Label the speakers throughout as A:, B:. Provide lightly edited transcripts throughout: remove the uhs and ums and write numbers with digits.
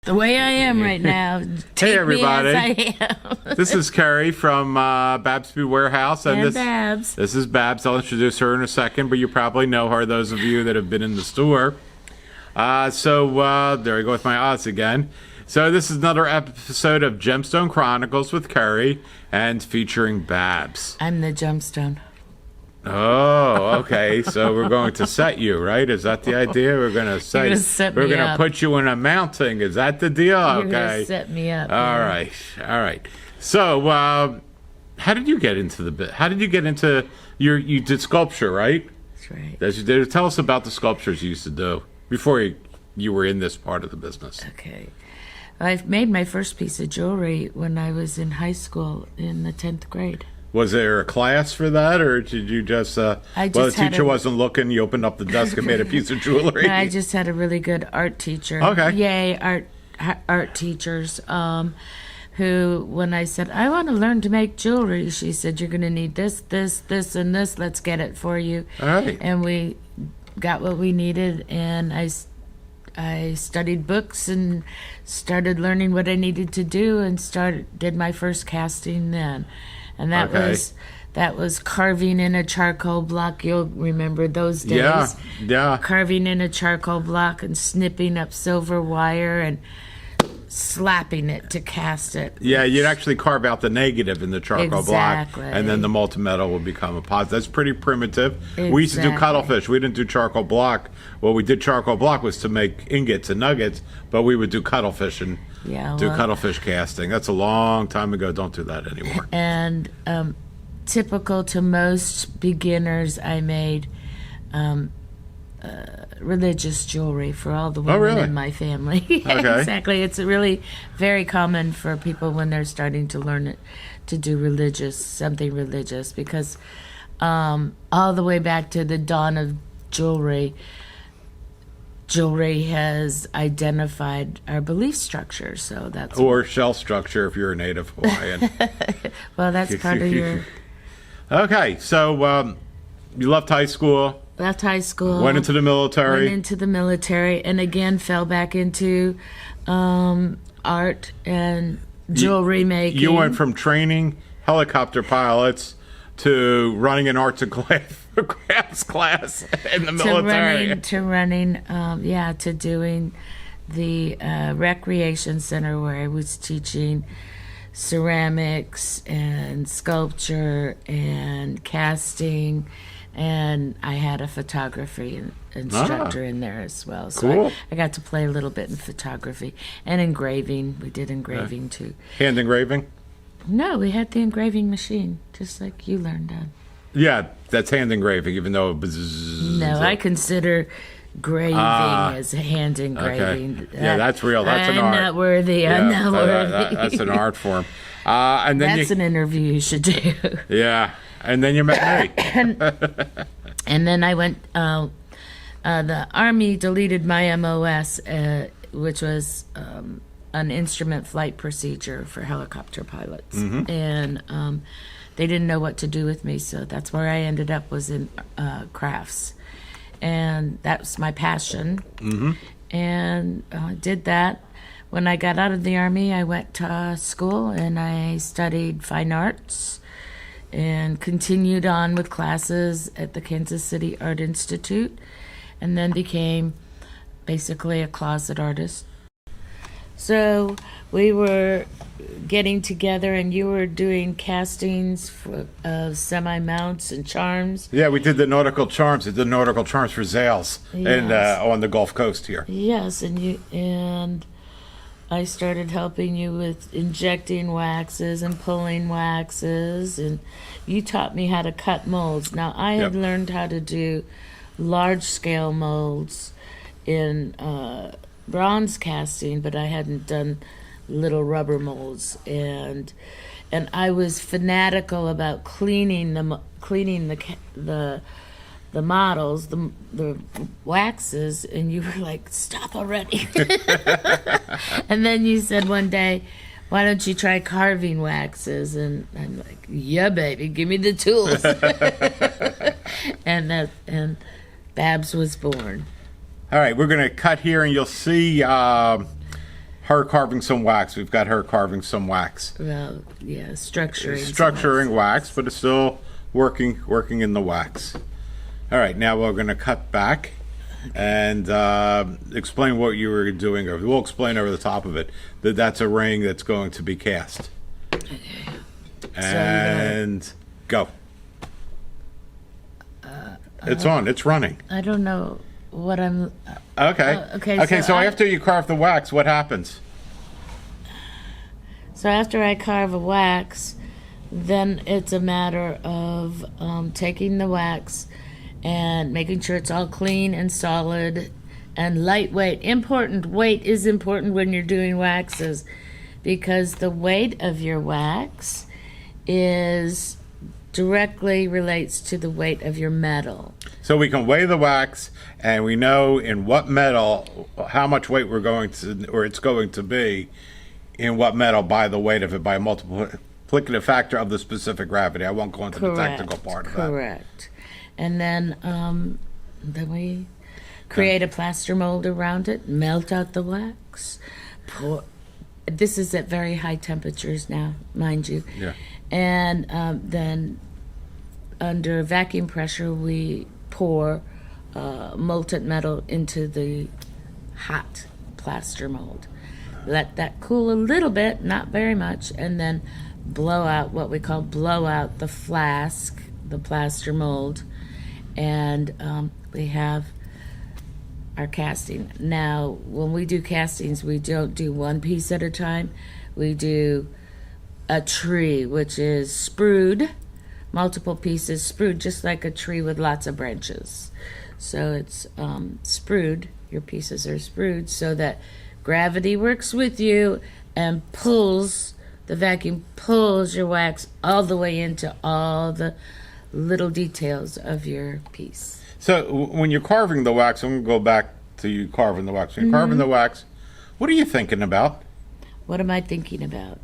A: the way I am right now. Take
B: Hey, everybody.
A: Me as I am.
B: This is Kerry from BabS Warehouse.
A: And BabS.
B: This is BabS. I'll introduce her in a second, but you probably know her, those of you that have been in the store. There I go with my odds again. So this is another episode of Gemstone Chronicles with Kerry and featuring BabS.
A: I'm the Gemstone.
B: Oh, okay. So we're going to set you, right? Is that the idea? We're going to set. We're going to put you in a mounting. Is that the deal?
A: You're
B: Okay.
A: going to set me up.
B: All right. So, how did you get into the bit? How did you get into you did sculpture, right?
A: That's right.
B: Tell us about the sculptures you used to do before you were in this part of the business.
A: Okay. I made my first piece of jewelry when I was in high school in the 10th grade.
B: Was there a class for that, or did you just, well, the teacher wasn't looking, you opened up the desk and made a piece of jewelry?
A: No, I just had a really good art teacher.
B: Okay.
A: Yay, art teachers, who, when I said, I want to learn to make jewelry, she said, you're going to need this, this, this, and this. Let's get it for you.
B: All right.
A: And we got what we needed, and I studied books and started learning what I needed to do and did my first casting then. And that was carving in a charcoal block. You'll remember those days.
B: Yeah.
A: Carving in a charcoal block and snipping up silver wire and slapping it to cast it.
B: Yeah, you'd actually carve out the negative in the charcoal block,
A: Exactly.
B: and then the multi-metal would become a positive. That's pretty primitive.
A: Exactly.
B: We used to do cuttlefish. We didn't do charcoal block. What we did charcoal block was to make ingots and nuggets, but we would do cuttlefish and cuttlefish casting. That's a long time ago. Don't do that anymore.
A: And typical to most beginners, I made religious jewelry for all the women in my family.
B: Okay.
A: Exactly. It's really very common for people when they're starting to learn it to do something religious, because all the way back to the dawn of jewelry has identified our belief structure. So that's
B: or shell structure if you're a native Hawaiian.
A: well, that's part of your.
B: Okay, so you left high school.
A: Left high school.
B: Went into the military.
A: And again fell back into art and jewelry making.
B: You went from training helicopter pilots to running an arts and crafts class in the military.
A: To doing the recreation center where I was teaching ceramics and sculpture and casting. And I had a photography instructor in there as well. So
B: cool.
A: I got to play a little bit in photography and engraving. We did engraving too.
B: Hand engraving?
A: No, we had the engraving machine, just like you learned on.
B: Yeah, that's hand engraving, even though it was...
A: No, I consider graving as hand engraving.
B: Okay. Yeah, that's real. That's an art.
A: I'm not worthy.
B: That's an art form. And then
A: that's an interview you should do.
B: Yeah. And then you met me.
A: And then I went, the Army deleted my MOS, which was an instrument flight procedure for helicopter pilots. Mm-hmm. And they didn't know what to do with me, so that's where I ended up, was in crafts. And that was my passion. Mm-hmm. And I did that. When I got out of the Army, I went to school and I studied fine arts and continued on with classes at the Kansas City Art Institute, and then became basically a closet artist. So we were getting together, and you were doing castings of semi-mounts and charms.
B: Yeah, we did the nautical charms. We did the nautical charms for Zales and on the Gulf Coast here.
A: Yes, and I started helping you with injecting waxes and pulling waxes, and you taught me how to cut molds. Now, I had learned how to do large-scale molds in bronze casting, but I hadn't done little rubber molds, and I was fanatical about cleaning the models, the waxes, and you were like, stop already. And then you said one day, why don't you try carving waxes? And I'm like, yeah, baby, give me the tools. and BabS was born.
B: All right, we're going to cut here, and you'll see her carving some wax. We've got her carving some wax.
A: Well, yeah, structuring.
B: Structuring wax, but it's still working in the wax. All right, now we're going to cut back and explain what you were doing. We'll explain over the top of it that that's a ring that's going to be cast.
A: Okay.
B: And go. It's on. It's running.
A: I don't know what I'm...
B: Okay.
A: Okay,
B: so after you carve the wax, what happens?
A: So after I carve a wax, then it's a matter of taking the wax and making sure it's all clean and solid and lightweight. Weight is important when you're doing waxes, because the weight of your wax is directly relates to the weight of your metal.
B: So we can weigh the wax, and we know in what metal, how much weight we're going to, or it's going to be, in what metal by the weight of it, by a multiplicative factor of the specific gravity. I won't go into the technical part of that.
A: Correct. And then we create a plaster mold around it, melt out the wax, pour. This is at very high temperatures now, mind you.
B: Yeah.
A: And then under vacuum pressure, we pour molten metal into the hot plaster mold. Let that cool a little bit, not very much, and then blow out the flask, the plaster mold, and we have our casting. Now, when we do castings, we don't do one piece at a time. We do a tree, which is sprued, multiple pieces sprued, just like a tree with lots of branches. So it's sprued, your pieces are sprued, so that gravity works with you and the vacuum pulls your wax all the way into all the little details of your piece.
B: So when you're carving the wax, I'm going to go back to you carving the wax. When you're carving the wax, what are you thinking about?
A: What am I thinking about?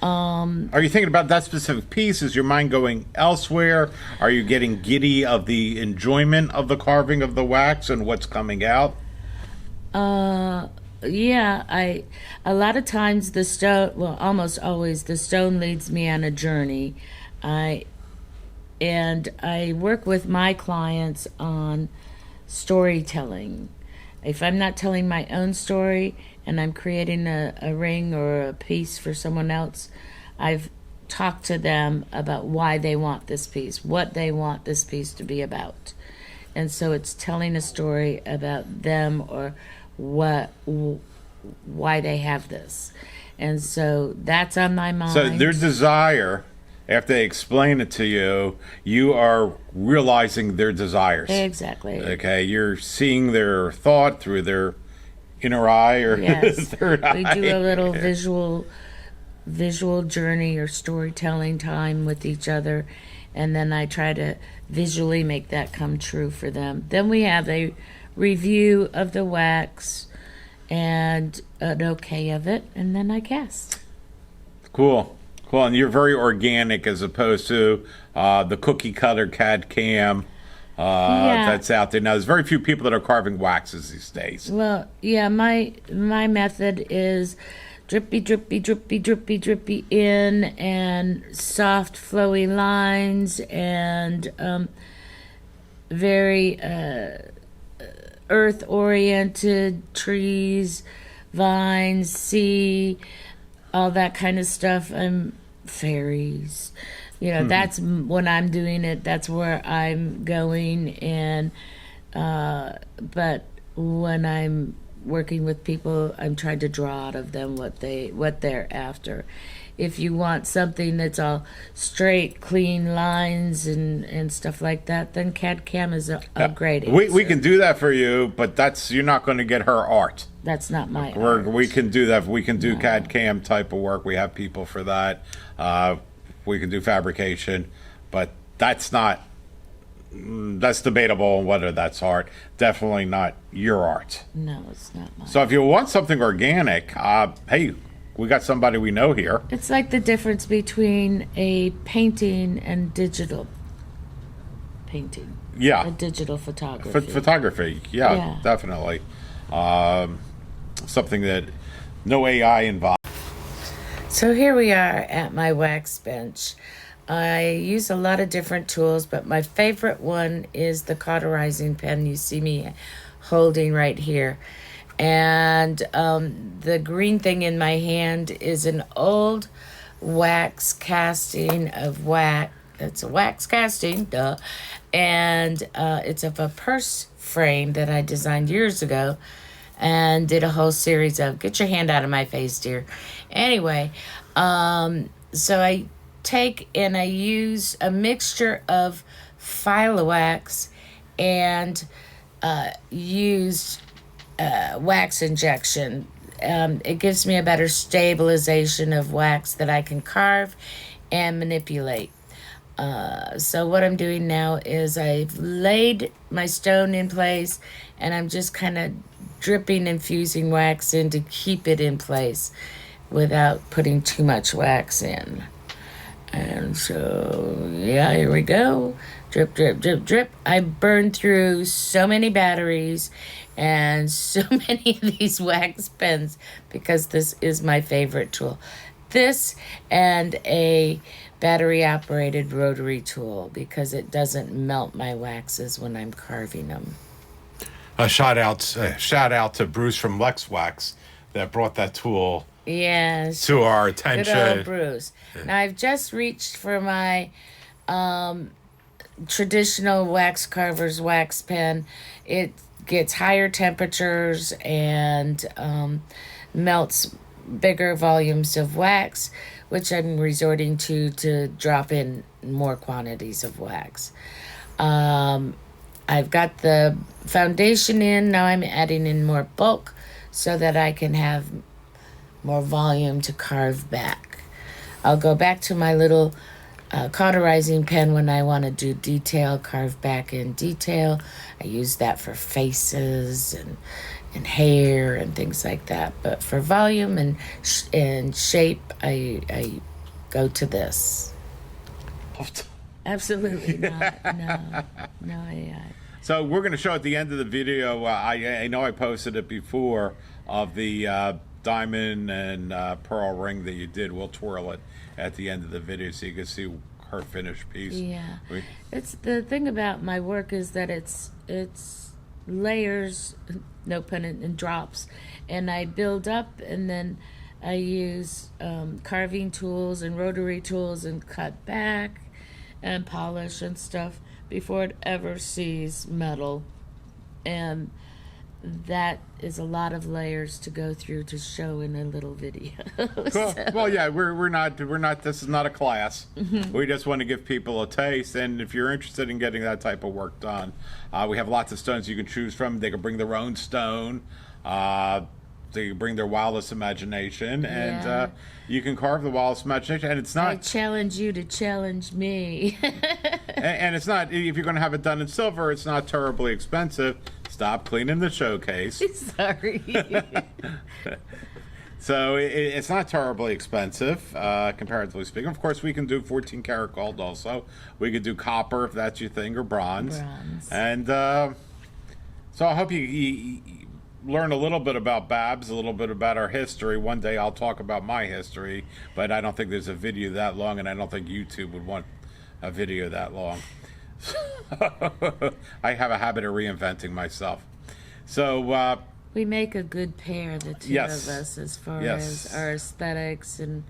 B: Are you thinking about that specific piece? Is your mind going elsewhere? Are you getting giddy of the enjoyment of the carving of the wax and what's coming out?
A: Yeah, a lot of times the stone, well, almost always the stone leads me on a journey. I work with my clients on storytelling. If I'm not telling my own story and I'm creating a ring or a piece for someone else, I've talked to them about why they want this piece, what they want this piece to be about. And so it's telling a story about them or why they have this. And so that's on my mind.
B: So their desire, after they explain it to you, you are realizing their desires.
A: Exactly.
B: Okay, you're seeing their thought through their inner eye or third eye.
A: We do a little visual journey or storytelling time with each other, and then I try to visually make that come true for them. Then we have a review of the wax and an okay of it, and then I cast.
B: Cool. And you're very organic as opposed to the cookie cutter CAD CAM that's out there. Now, there's very few people that are carving waxes these days.
A: Well, yeah, my method is drippy, drippy, drippy, drippy, drippy in, and soft, flowy lines, and very earth-oriented trees, vines, sea, all that kind of stuff. Fairies, that's when I'm doing it. That's where I'm going. And but when I'm working with people, I'm trying to draw out of them what they're after. If you want something that's all straight, clean lines and stuff like that, then CAD CAM is a great answer.
B: We can do that for you, but you're not going to get her art.
A: That's not my art.
B: We can do that. We can do CAD CAM type of work. We have people for that. We can do fabrication, but that's debatable on whether that's art. Definitely not your art.
A: No, it's not mine.
B: So if you want something organic, hey, we got somebody we know here.
A: It's like the difference between a painting and digital painting.
B: Yeah.
A: A digital photography.
B: Photography, yeah, definitely. Something that no AI involved.
A: So here we are at my wax bench. I use a lot of different tools, but my favorite one is the cauterizing pen you see me holding right here. And the green thing in my hand is an old wax casting of wax. It's a wax casting, duh. And it's of a purse frame that I designed years ago and did a whole series of. Get your hand out of my face, dear. Anyway, so I take and I use a mixture of wax and used wax injection. It gives me a better stabilization of wax that I can carve and manipulate. So what I'm doing now is I've laid my stone in place and I'm just kind of dripping infusing wax in to keep it in place without putting too much wax in. And so, yeah, here we go. Drip, drip, drip, drip. I burned through so many batteries and so many of these wax pens because this is my favorite tool. This and a battery-operated rotary tool because it doesn't melt my waxes when I'm carving them.
B: Shout out to Bruce from Lex Wax that brought that tool
A: Yes.
B: to our
A: Good
B: attention.
A: old Bruce. Now, I've just reached for my traditional wax carver's wax pen. It gets higher temperatures and melts bigger volumes of wax, which I'm resorting to drop in more quantities of wax. I've got the foundation in. Now I'm adding in more bulk so that I can have more volume to carve back. I'll go back to my little cauterizing pen when I want to do detail, carve back in detail. I use that for faces and hair and things like that. But for volume and shape, I go to this. Absolutely not. No AI.
B: So we're going to show at the end of the video, I know I posted it before, of the diamond and pearl ring that you did. We'll twirl it at the end of the video so you can see her finished piece.
A: Yeah. It's the thing about my work is that it's layers, no pun in drops, and I build up and then I use carving tools and rotary tools and cut back and polish and stuff before it ever sees metal. And that is a lot of layers to go through to show in a little video.
B: Cool. Well, yeah, we're not. This is not a class. We just want to give people a taste. And if you're interested in getting that type of work done, we have lots of stones you can choose from. They can bring their own stone. They can bring their wildest imagination, and you can carve the wildest imagination. And it's not.
A: I challenge you to challenge me.
B: and it's not. If you're going to have it done in silver, it's not terribly expensive. Stop cleaning the showcase.
A: Sorry.
B: So it's not terribly expensive, comparatively speaking. Of course, we can do 14 karat gold also. We could do copper if that's your thing, or bronze. And so I hope you learn a little bit about BabS, a little bit about our history. One day I'll talk about my history, but I don't think there's a video that long, and I don't think YouTube would want a video that long. I have a habit of reinventing myself. So
A: we make a good pair, the two of us, as far as our aesthetics and.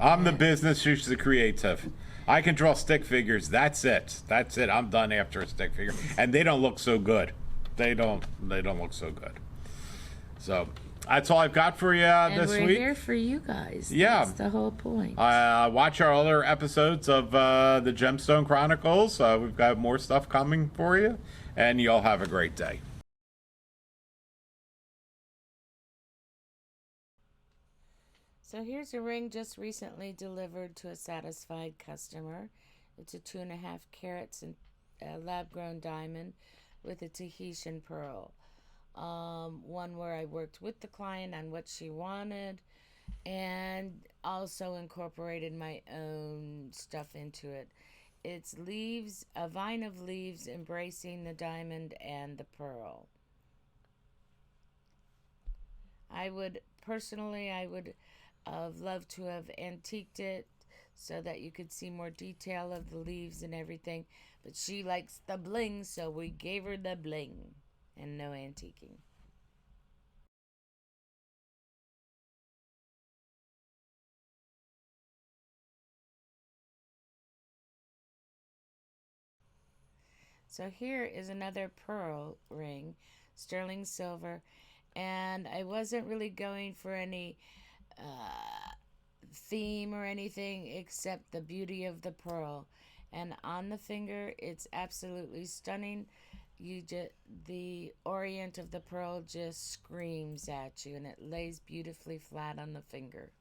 B: I'm the business, she's the creative. I can draw stick figures. That's it. I'm done after a stick figure, and they don't look so good. They don't look so good. So that's all I've got for you this week.
A: And we're here for you guys.
B: Yeah.
A: That's the whole point.
B: Watch our other episodes of the Gemstone Chronicles. We've got more stuff coming for you, and you all have a great day.
A: So here's a ring just recently delivered to a satisfied customer. It's a 2.5 carats and lab-grown diamond with a Tahitian pearl. One where I worked with the client on what she wanted and also incorporated my own stuff into it. It's leaves, a vine of leaves embracing the diamond and the pearl. I would have loved to have antiqued it so that you could see more detail of the leaves and everything. But she likes the bling, so we gave her the bling and no antiquing. So here is another pearl ring, sterling silver, and I wasn't really going for any theme or anything except the beauty of the pearl. And on the finger, it's absolutely stunning. The orient of the pearl just screams at you, and it lays beautifully flat on the finger.